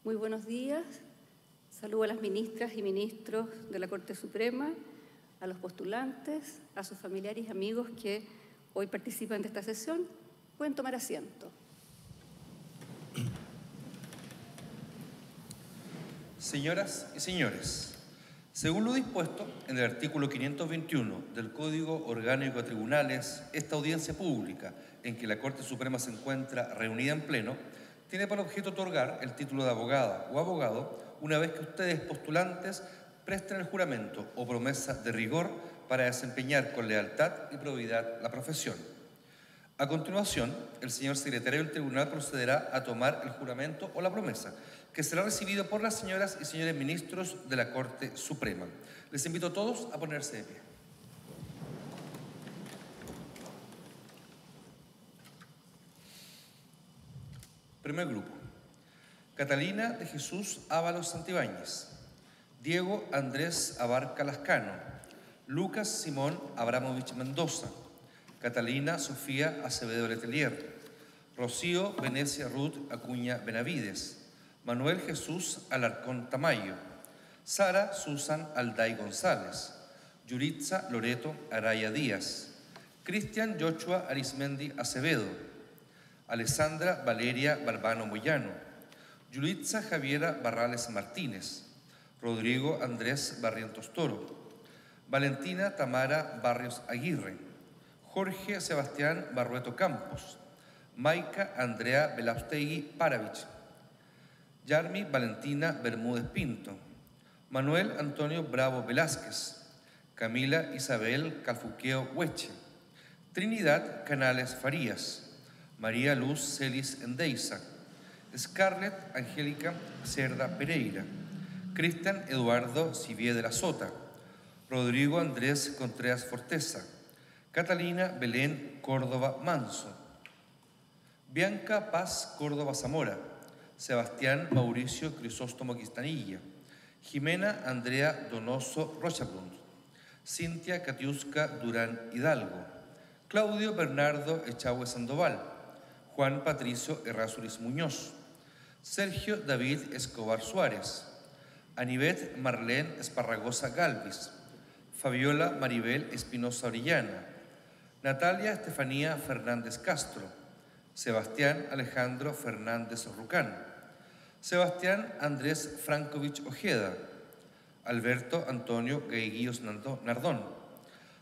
Muy buenos días. Saludo a las ministras y ministros de la Corte Suprema, a los postulantes, a sus familiares y amigos que hoy participan de esta sesión. Pueden tomar asiento. Señoras y señores, según lo dispuesto en el artículo 521 del Código Orgánico de Tribunales, esta audiencia pública en que la Corte Suprema se encuentra reunida en pleno, tiene por objeto otorgar el título de abogada o abogado una vez que ustedes, postulantes, presten el juramento o promesa de rigor para desempeñar con lealtad y probidad la profesión. A continuación, el señor secretario del Tribunal procederá a tomar el juramento o la promesa, que será recibido por las señoras y señores ministros de la Corte Suprema. Les invito a todos a ponerse de pie. Primer grupo: Catalina de Jesús Ábalos Santibáñez, Diego Andrés Abarca Lascano, Lucas Simón Abramovich Mendoza, Catalina Sofía Acevedo Letelier, Rocío Venecia Ruth Acuña Benavides, Manuel Jesús Alarcón Tamayo, Sara Susan Alday González, Yuritza Loreto Araya Díaz, Cristian Joshua Arismendi Acevedo, Alessandra Valeria Barbano Moyano, Yuritza Javiera Barrales Martínez, Rodrigo Andrés Barrientos Toro, Valentina Tamara Barrios Aguirre, Jorge Sebastián Barrueto Campos, Maica Andrea Belaustegui Paravich, Yarmi Valentina Bermúdez Pinto, Manuel Antonio Bravo Velázquez, Camila Isabel Calfuqueo Hueche, Trinidad Canales Farías, María Luz Celis Endeiza, Scarlett Angélica Cerda Pereira, Cristian Eduardo Civier de la Sota, Rodrigo Andrés Contreras Forteza, Catalina Belén Córdoba Manso, Bianca Paz Córdoba Zamora, Sebastián Mauricio Crisóstomo Quistanilla, Jimena Andrea Donoso Rochablund, Cintia Catiusca Durán Hidalgo, Claudio Bernardo Echagüe Sandoval, Juan Patricio Errázuriz Muñoz, Sergio David Escobar Suárez, Anivet Marlene Esparragosa Galvis, Fabiola Maribel Espinosa Orellana, Natalia Estefanía Fernández Castro, Sebastián Alejandro Fernández Rucán, Sebastián Andrés Frankovich Ojeda, Alberto Antonio Gaiguillos Nardón,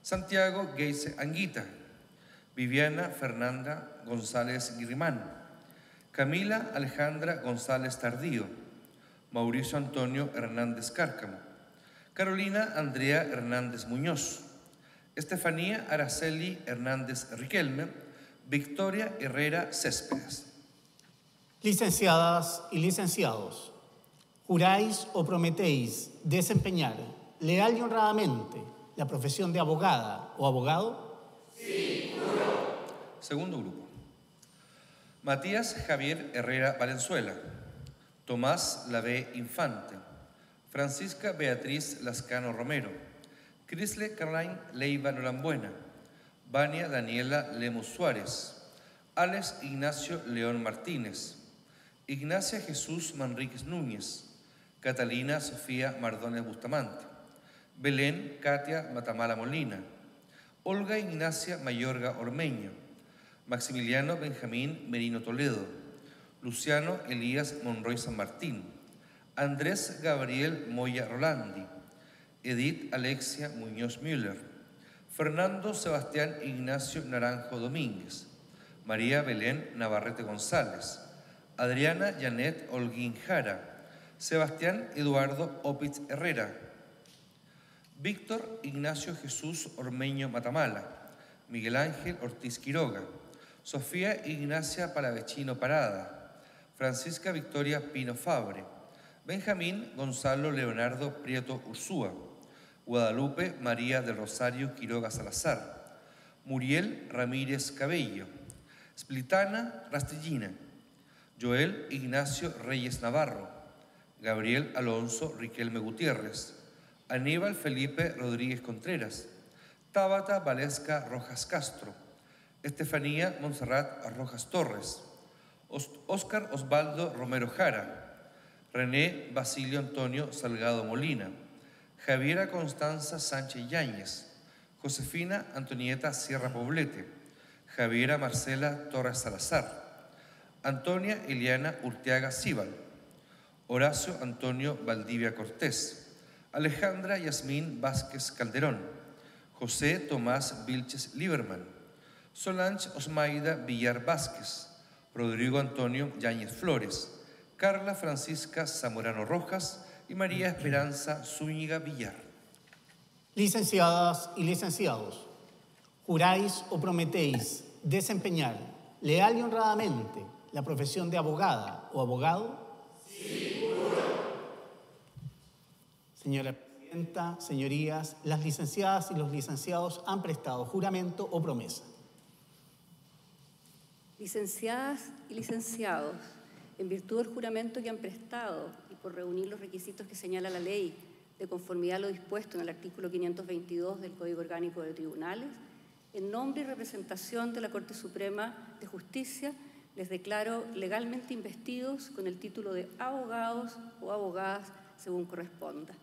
Santiago Geise Anguita, Viviana Fernanda González Guirrimán, Camila Alejandra González Tardío, Mauricio Antonio Hernández Cárcamo, Carolina Andrea Hernández Muñoz, Estefanía Araceli Hernández Riquelme, Victoria Herrera Céspedes. Licenciadas y licenciados, ¿juráis o prometéis desempeñar leal y honradamente la profesión de abogada o abogado? Sí, juro. Segundo grupo: Matías Javier Herrera Valenzuela, Tomás Lavé Infante, Francisca Beatriz Lascano Romero, Crisle Caroline Leiva Norambuena, Vania Daniela Lemus Suárez, Alex Ignacio León Martínez, Ignacia Jesús Manríquez Núñez, Catalina Sofía Mardones Bustamante, Belén Katia Matamala Molina, Olga Ignacia Mayorga Ormeño, Maximiliano Benjamín Merino Toledo, Luciano Elías Monroy San Martín, Andrés Gabriel Moya Rolandi, Edith Alexia Muñoz Müller, Fernando Sebastián Ignacio Naranjo Domínguez, María Belén Navarrete González, Adriana Janet Holguín Jara, Sebastián Eduardo Opitz Herrera, Víctor Ignacio Jesús Ormeño Matamala, Miguel Ángel Ortiz Quiroga, Sofía Ignacia Palavecino Parada, Francisca Victoria Pino Fabre, Benjamín Gonzalo Leonardo Prieto Ursúa, Guadalupe María del Rosario Quiroga Salazar, Muriel Ramírez Cabello, Splitana Rastrillina, Joel Ignacio Reyes Navarro, Gabriel Alonso Riquelme Gutiérrez, Aníbal Felipe Rodríguez Contreras, Tabata Valesca Rojas Castro, Estefanía Montserrat Rojas Torres, Óscar Osvaldo Romero Jara, René Basilio Antonio Salgado Molina, Javiera Constanza Sánchez Yáñez, Josefina Antonieta Sierra Poblete, Javiera Marcela Torres Salazar, Antonia Eliana Urteaga Cíbal, Horacio Antonio Valdivia Cortés, Alejandra Yasmín Vázquez Calderón, José Tomás Vilches Lieberman, Solange Osmaida Villar Vázquez, Rodrigo Antonio Yáñez Flores, Carla Francisca Zamorano Rojas y María Esperanza Zúñiga Villar. Licenciadas y licenciados, ¿juráis o prometéis desempeñar leal y honradamente la profesión de abogada o abogado? Sí, juro. Señora Presidenta, señorías, las licenciadas y los licenciados han prestado juramento o promesa. Licenciadas y licenciados, en virtud del juramento que han prestado y por reunir los requisitos que señala la ley de conformidad a lo dispuesto en el artículo 522 del Código Orgánico de Tribunales, en nombre y representación de la Corte Suprema de Justicia, les declaro legalmente investidos con el título de abogados o abogadas según corresponda.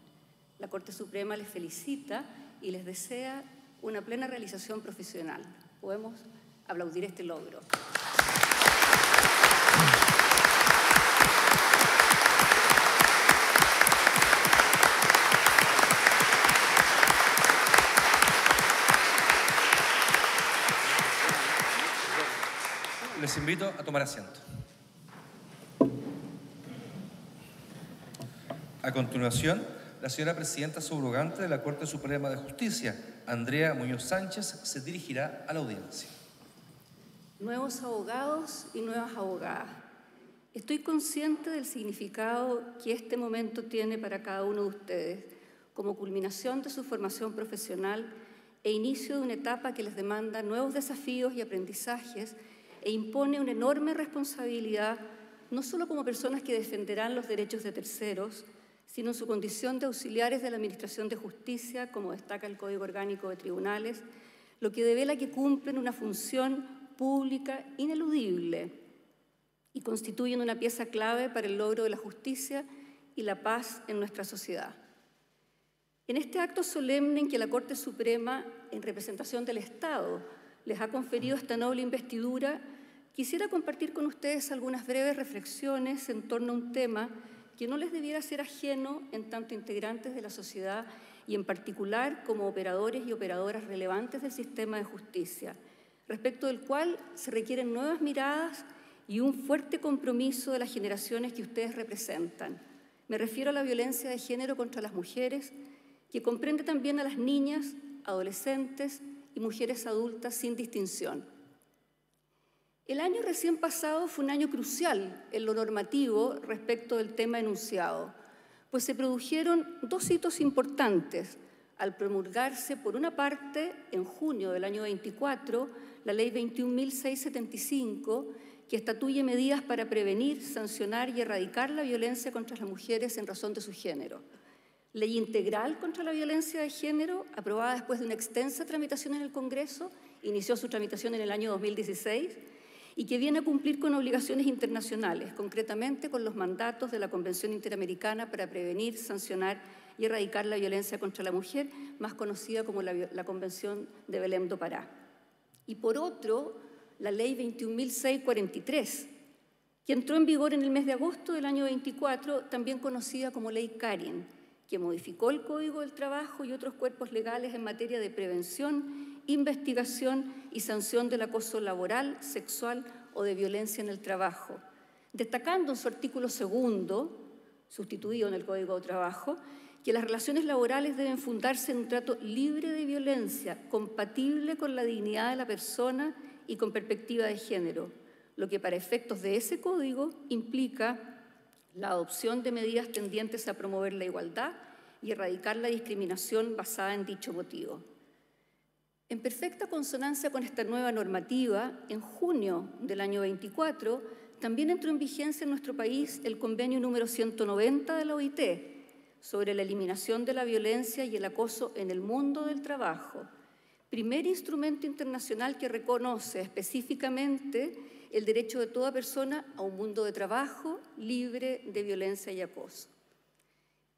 La Corte Suprema les felicita y les desea una plena realización profesional. Podemos aplaudir este logro. Les invito a tomar asiento. A continuación, la señora Presidenta subrogante de la Corte Suprema de Justicia, Andrea Muñoz Sánchez, se dirigirá a la audiencia. Nuevos abogados y nuevas abogadas, estoy consciente del significado que este momento tiene para cada uno de ustedes como culminación de su formación profesional e inicio de una etapa que les demanda nuevos desafíos y aprendizajes e impone una enorme responsabilidad, no solo como personas que defenderán los derechos de terceros, sino en su condición de auxiliares de la Administración de Justicia, como destaca el Código Orgánico de Tribunales, lo que devela que cumplen una función pública ineludible y constituyen una pieza clave para el logro de la justicia y la paz en nuestra sociedad. En este acto solemne en que la Corte Suprema, en representación del Estado, les ha conferido esta noble investidura, quisiera compartir con ustedes algunas breves reflexiones en torno a un tema que no les debiera ser ajeno en tanto integrantes de la sociedad y en particular como operadores y operadoras relevantes del sistema de justicia, respecto del cual se requieren nuevas miradas y un fuerte compromiso de las generaciones que ustedes representan. Me refiero a la violencia de género contra las mujeres, que comprende también a las niñas, adolescentes y mujeres adultas sin distinción. El año recién pasado fue un año crucial en lo normativo respecto del tema enunciado, pues se produjeron dos hitos importantes al promulgarse, por una parte, en junio del año 24, la Ley 21.675, que estatuye medidas para prevenir, sancionar y erradicar la violencia contra las mujeres en razón de su género. Ley integral contra la violencia de género, aprobada después de una extensa tramitación en el Congreso, inició su tramitación en el año 2016, y que viene a cumplir con obligaciones internacionales, concretamente con los mandatos de la Convención Interamericana para prevenir, sancionar y erradicar la violencia contra la mujer, más conocida como la Convención de Belém do Pará. Y por otro, la Ley 21.643, que entró en vigor en el mes de agosto del año 24, también conocida como Ley Carin, que modificó el Código del Trabajo y otros cuerpos legales en materia de prevención, investigación y sanción del acoso laboral, sexual o de violencia en el trabajo, destacando en su artículo 2, sustituido en el Código de Trabajo, que las relaciones laborales deben fundarse en un trato libre de violencia, compatible con la dignidad de la persona y con perspectiva de género, lo que para efectos de ese código implica la adopción de medidas tendientes a promover la igualdad y erradicar la discriminación basada en dicho motivo. En perfecta consonancia con esta nueva normativa, en junio del año 24, también entró en vigencia en nuestro país el convenio número 190 de la OIT sobre la eliminación de la violencia y el acoso en el mundo del trabajo, primer instrumento internacional que reconoce específicamente el derecho de toda persona a un mundo de trabajo libre de violencia y acoso.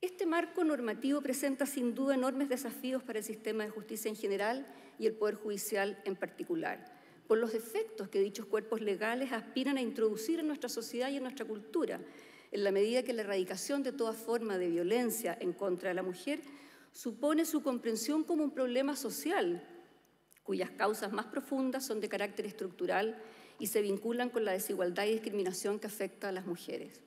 Este marco normativo presenta sin duda enormes desafíos para el sistema de justicia en general y el Poder Judicial en particular, por los efectos que dichos cuerpos legales aspiran a introducir en nuestra sociedad y en nuestra cultura, en la medida que la erradicación de toda forma de violencia en contra de la mujer supone su comprensión como un problema social, cuyas causas más profundas son de carácter estructural y se vinculan con la desigualdad y discriminación que afecta a las mujeres.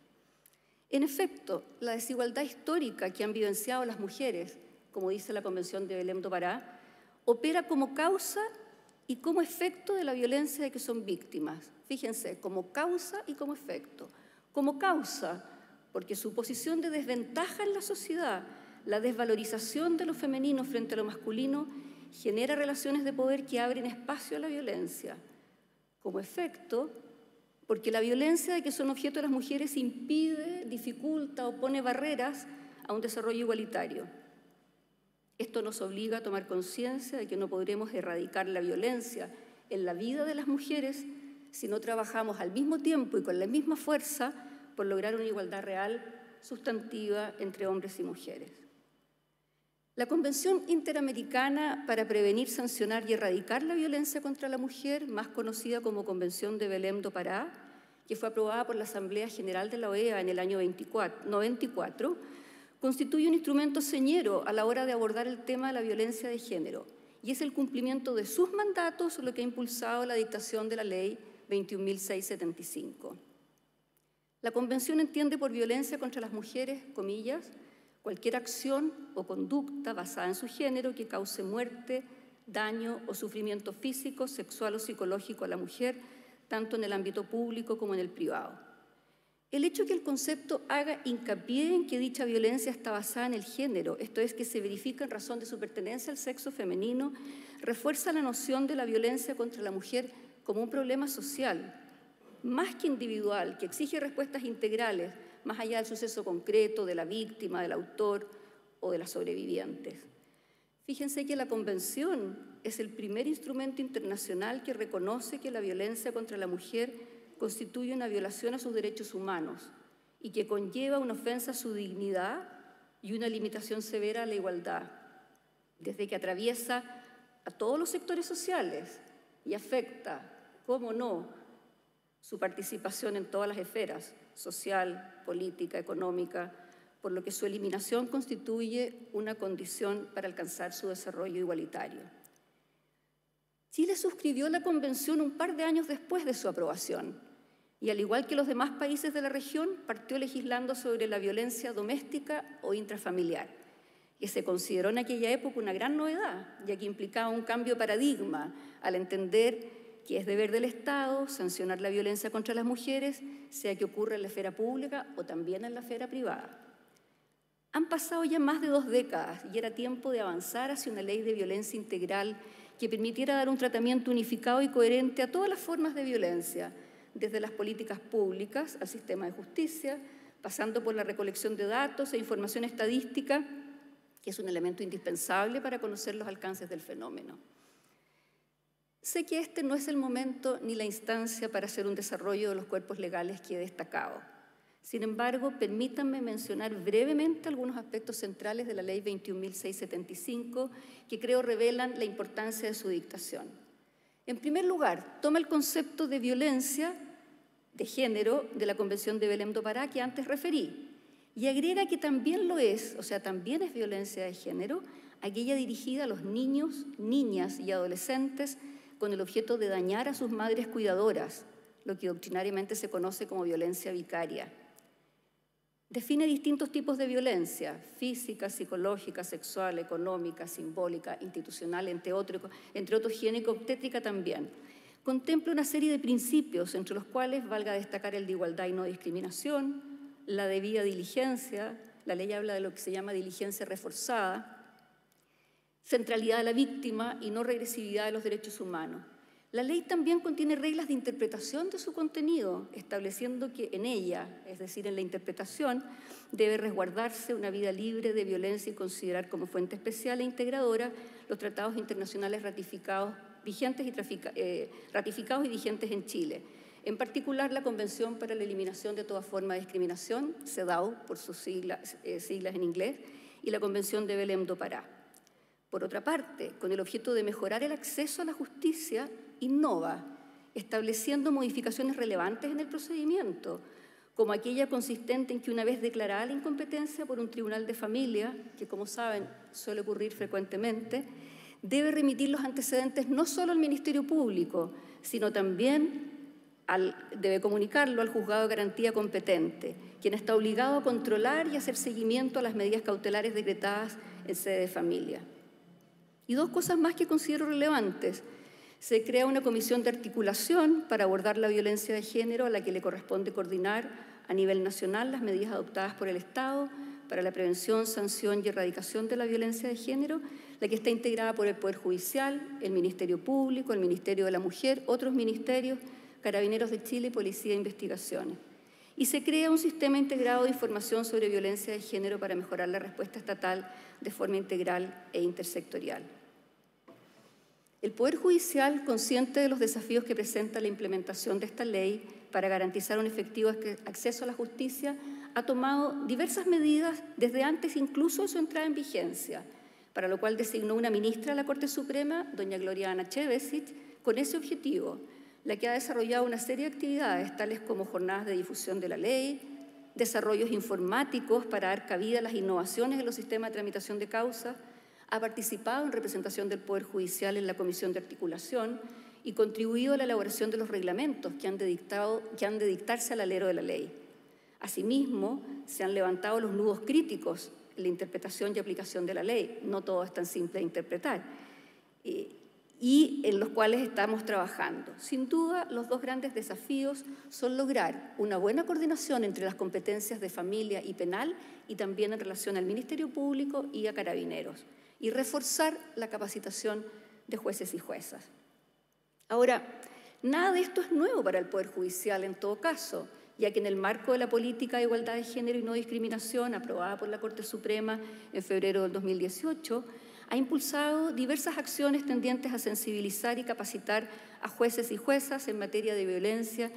En efecto, la desigualdad histórica que han vivenciado las mujeres, como dice la Convención de Belém do Pará, opera como causa y como efecto de la violencia de que son víctimas. Fíjense, como causa y como efecto. Como causa, porque su posición de desventaja en la sociedad, la desvalorización de lo femenino frente a lo masculino, genera relaciones de poder que abren espacio a la violencia. Como efecto, porque la violencia de que son objeto las mujeres impide, dificulta o pone barreras a un desarrollo igualitario. Esto nos obliga a tomar conciencia de que no podremos erradicar la violencia en la vida de las mujeres si no trabajamos al mismo tiempo y con la misma fuerza por lograr una igualdad real, sustantiva entre hombres y mujeres. La Convención Interamericana para Prevenir, Sancionar y Erradicar la Violencia contra la Mujer, más conocida como Convención de Belém do Pará, que fue aprobada por la Asamblea General de la OEA en el año 94, constituye un instrumento señero a la hora de abordar el tema de la violencia de género, y es el cumplimiento de sus mandatos lo que ha impulsado la dictación de la Ley 21.675. La Convención entiende por violencia contra las mujeres, comillas, cualquier acción o conducta basada en su género que cause muerte, daño o sufrimiento físico, sexual o psicológico a la mujer, tanto en el ámbito público como en el privado. El hecho que el concepto haga hincapié en que dicha violencia está basada en el género, esto es, que se verifica en razón de su pertenencia al sexo femenino, refuerza la noción de la violencia contra la mujer como un problema social, más que individual, que exige respuestas integrales, más allá del suceso concreto, de la víctima, del autor o de las sobrevivientes. Fíjense que la Convención es el primer instrumento internacional que reconoce que la violencia contra la mujer constituye una violación a sus derechos humanos y que conlleva una ofensa a su dignidad y una limitación severa a la igualdad, desde que atraviesa a todos los sectores sociales y afecta, cómo no, su participación en todas las esferas, social, política, económica, por lo que su eliminación constituye una condición para alcanzar su desarrollo igualitario. Chile suscribió la Convención un par de años después de su aprobación y, al igual que los demás países de la región, partió legislando sobre la violencia doméstica o intrafamiliar, que se consideró en aquella época una gran novedad, ya que implicaba un cambio de paradigma al entender que es deber del Estado sancionar la violencia contra las mujeres, sea que ocurra en la esfera pública o también en la esfera privada. Han pasado ya más de 2 décadas y era tiempo de avanzar hacia una ley de violencia integral que permitiera dar un tratamiento unificado y coherente a todas las formas de violencia, desde las políticas públicas al sistema de justicia, pasando por la recolección de datos e información estadística, que es un elemento indispensable para conocer los alcances del fenómeno. Sé que este no es el momento ni la instancia para hacer un desarrollo de los cuerpos legales que he destacado. Sin embargo, permítanme mencionar brevemente algunos aspectos centrales de la Ley 21.675 que creo revelan la importancia de su dictación. En primer lugar, toma el concepto de violencia de género de la Convención de Belém do Pará que antes referí y agrega que también lo es, o sea, también es violencia de género, aquella dirigida a los niños, niñas y adolescentes con el objeto de dañar a sus madres cuidadoras, lo que doctrinariamente se conoce como violencia vicaria. Define distintos tipos de violencia, física, psicológica, sexual, económica, simbólica, institucional, entre otros ginecobstétrica también. Contempla una serie de principios, entre los cuales valga destacar el de igualdad y no discriminación, la debida diligencia, la ley habla de lo que se llama diligencia reforzada, centralidad de la víctima y no regresividad de los derechos humanos. La ley también contiene reglas de interpretación de su contenido, estableciendo que en ella, es decir, en la interpretación, debe resguardarse una vida libre de violencia y considerar como fuente especial e integradora los tratados internacionales ratificados y vigentes en Chile, En particular, la Convención para la Eliminación de toda forma de discriminación, CEDAW, por sus siglas en inglés, y la Convención de Belém do Pará. Por otra parte, con el objeto de mejorar el acceso a la justicia, innova, estableciendo modificaciones relevantes en el procedimiento, como aquella consistente en que una vez declarada la incompetencia por un tribunal de familia, que como saben suele ocurrir frecuentemente, debe remitir los antecedentes no solo al Ministerio Público, sino también debe comunicarlo al juzgado de garantía competente, quien está obligado a controlar y hacer seguimiento a las medidas cautelares decretadas en sede de familia. Y dos cosas más que considero relevantes. Se crea una comisión de articulación para abordar la violencia de género a la que le corresponde coordinar a nivel nacional las medidas adoptadas por el Estado para la prevención, sanción y erradicación de la violencia de género, la que está integrada por el Poder Judicial, el Ministerio Público, el Ministerio de la Mujer, otros ministerios, Carabineros de Chile y Policía de Investigaciones. Y se crea un sistema integrado de información sobre violencia de género para mejorar la respuesta estatal de forma integral e intersectorial. El Poder Judicial, consciente de los desafíos que presenta la implementación de esta ley para garantizar un efectivo acceso a la justicia, ha tomado diversas medidas desde antes incluso de su entrada en vigencia, para lo cual designó una ministra de la Corte Suprema, doña Gloriana Chevesic, con ese objetivo, la que ha desarrollado una serie de actividades, tales como jornadas de difusión de la ley, desarrollos informáticos para dar cabida a las innovaciones en los sistemas de tramitación de causas, ha participado en representación del Poder Judicial en la Comisión de Articulación y contribuido a la elaboración de los reglamentos que han de dictarse al alero de la ley. Asimismo, se han levantado los nudos críticos en la interpretación y aplicación de la ley, no todo es tan simple de interpretar, y en los cuales estamos trabajando. Sin duda, los dos grandes desafíos son lograr una buena coordinación entre las competencias de familia y penal y también en relación al Ministerio Público y a Carabineros, y reforzar la capacitación de jueces y juezas. Ahora, nada de esto es nuevo para el Poder Judicial en todo caso, ya que en el marco de la política de igualdad de género y no discriminación aprobada por la Corte Suprema en febrero del 2018, ha impulsado diversas acciones tendientes a sensibilizar y capacitar a jueces y juezas en materia de violencia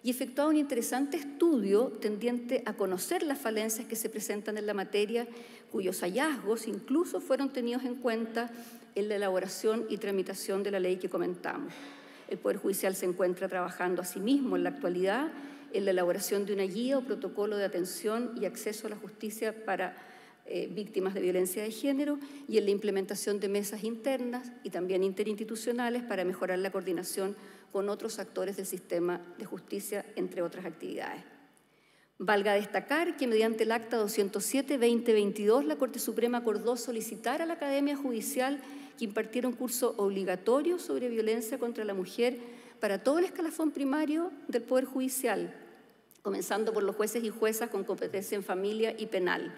y efectuado un interesante estudio tendiente a conocer las falencias que se presentan en la materia, cuyos hallazgos incluso fueron tenidos en cuenta en la elaboración y tramitación de la ley que comentamos. El Poder Judicial se encuentra trabajando asimismo en la actualidad en la elaboración de una guía o protocolo de atención y acceso a la justicia para víctimas de violencia de género y en la implementación de mesas internas y también interinstitucionales para mejorar la coordinación con otros actores del sistema de justicia, entre otras actividades. Valga destacar que mediante el Acta 207-2022 la Corte Suprema acordó solicitar a la Academia Judicial que impartiera un curso obligatorio sobre violencia contra la mujer para todo el escalafón primario del Poder Judicial, comenzando por los jueces y juezas con competencia en familia y penal,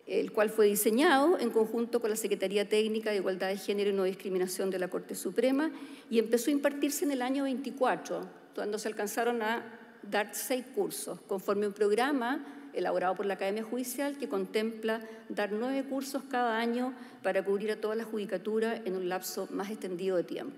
el cual fue diseñado en conjunto con la Secretaría Técnica de Igualdad de Género y No Discriminación de la Corte Suprema y empezó a impartirse en el año 24, cuando se alcanzaron a dar 6 cursos, conforme un programa elaborado por la Academia Judicial que contempla dar 9 cursos cada año para cubrir a toda la judicatura en un lapso más extendido de tiempo.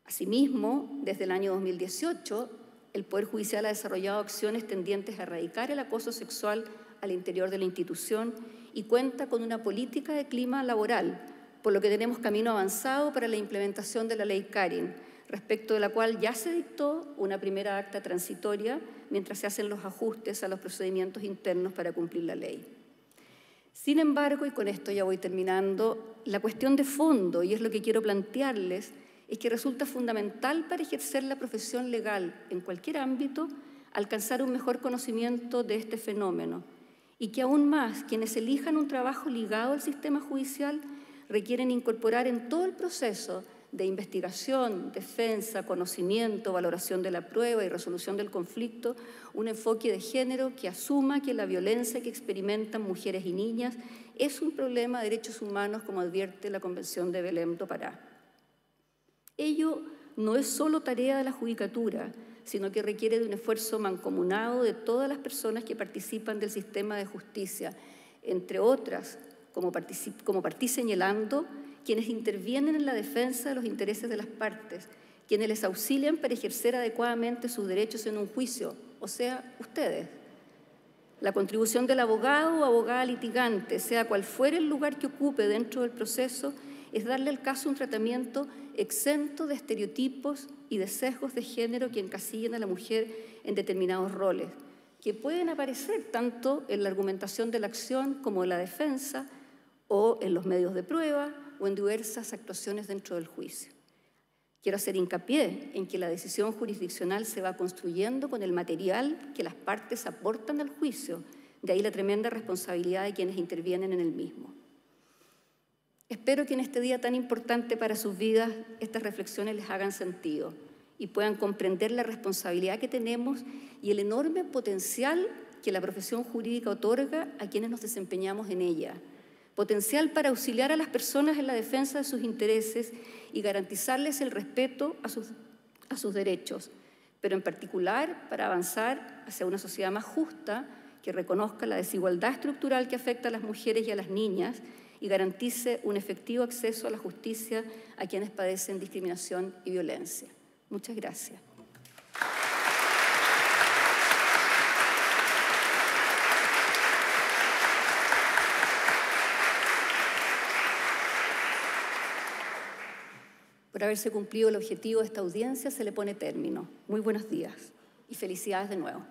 Asimismo, desde el año 2018, el Poder Judicial ha desarrollado acciones tendientes a erradicar el acoso sexual al interior de la institución y cuenta con una política de clima laboral, por lo que tenemos camino avanzado para la implementación de la Ley Carin, respecto de la cual ya se dictó una primera acta transitoria mientras se hacen los ajustes a los procedimientos internos para cumplir la ley. Sin embargo, y con esto ya voy terminando, la cuestión de fondo, y es lo que quiero plantearles, es que resulta fundamental para ejercer la profesión legal en cualquier ámbito alcanzar un mejor conocimiento de este fenómeno y que aún más quienes elijan un trabajo ligado al sistema judicial requieren incorporar en todo el proceso de investigación, defensa, conocimiento, valoración de la prueba y resolución del conflicto un enfoque de género que asuma que la violencia que experimentan mujeres y niñas es un problema de derechos humanos como advierte la Convención de Belém do Pará. Ello no es solo tarea de la judicatura, sino que requiere de un esfuerzo mancomunado de todas las personas que participan del sistema de justicia, entre otras, como partí señalando, quienes intervienen en la defensa de los intereses de las partes, quienes les auxilian para ejercer adecuadamente sus derechos en un juicio, o sea, ustedes. La contribución del abogado o abogada litigante, sea cual fuere el lugar que ocupe dentro del proceso, es darle al caso un tratamiento exento de estereotipos y de sesgos de género que encasillen a la mujer en determinados roles, que pueden aparecer tanto en la argumentación de la acción como en la defensa, o en los medios de prueba, o en diversas actuaciones dentro del juicio. Quiero hacer hincapié en que la decisión jurisdiccional se va construyendo con el material que las partes aportan al juicio, de ahí la tremenda responsabilidad de quienes intervienen en el mismo. Espero que en este día tan importante para sus vidas estas reflexiones les hagan sentido y puedan comprender la responsabilidad que tenemos y el enorme potencial que la profesión jurídica otorga a quienes nos desempeñamos en ella. Potencial para auxiliar a las personas en la defensa de sus intereses y garantizarles el respeto a sus derechos, pero en particular para avanzar hacia una sociedad más justa que reconozca la desigualdad estructural que afecta a las mujeres y a las niñas y garantice un efectivo acceso a la justicia a quienes padecen discriminación y violencia. Muchas gracias. Por haberse cumplido el objetivo de esta audiencia, se le pone término. Muy buenos días y felicidades de nuevo.